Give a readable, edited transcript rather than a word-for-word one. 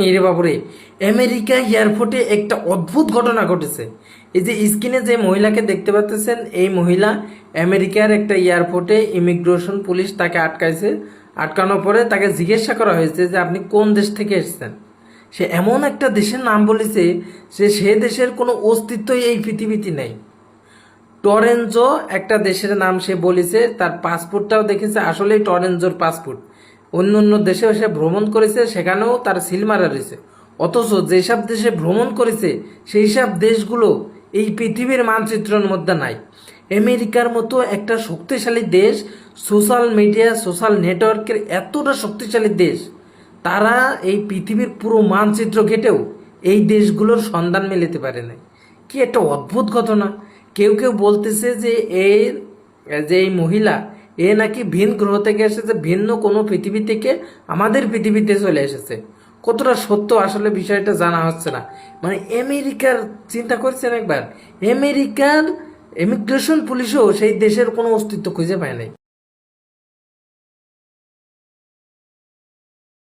এরে বাবুরে, আমেরিকা এয়ারপোর্টে একটা অদ্ভুত ঘটনা ঘটেছে। এই যে স্ক্রিনে যে মহিলাকে দেখতে পাচ্ছেন, এই মহিলা আমেরিকার একটা এয়ারপোর্টে ইমিগ্রেশন পুলিশ তাকে আটকাইছে। আটকানোর পরে তাকে জিজ্ঞাসা করা হয়েছে যে আপনি কোন দেশ থেকে এসেছেন। সে এমন একটা দেশের নাম বলেছে যে সে দেশের কোনো অস্তিত্বই এই পৃথিবীতে নেই। টরেঞ্জো একটা দেশের নাম সে বলেছে, তার পাসপোর্টটাও দেখেছে আসলেই টরেঞ্জোর পাসপোর্ট। অন্য অন্য দেশেও সে ভ্রমণ করেছে, সেখানেও তার সিল মারা রয়েছে। অথচ যেসব দেশে ভ্রমণ করেছে সেই সব দেশগুলো এই পৃথিবীর মানচিত্রের মধ্যে নাই। আমেরিকার মতো একটা শক্তিশালী দেশ, সোশ্যাল মিডিয়া সোশ্যাল নেটওয়ার্কের এতটা শক্তিশালী দেশ, তারা এই পৃথিবীর পুরো মানচিত্র ঘেটেও এই দেশগুলোর সন্ধান মেলাতে পারে না। কি একটা অদ্ভুত ঘটনা। কেউ কেউ বলতেছে যে এই মহিলা নাকি ভিন গ্রহ থেকে এসেছে, ভিন্ন কোনো পৃথিবী থেকে আমাদের পৃথিবীতে চলে এসেছে। কতটা সত্য আসলে বিষয়টা জানা হচ্ছে না। মানে আমেরিকার, চিন্তা করছেন একবার, আমেরিকার ইমিগ্রেশন পুলিশও সেই দেশের কোনো অস্তিত্ব খুঁজে পায় নাই।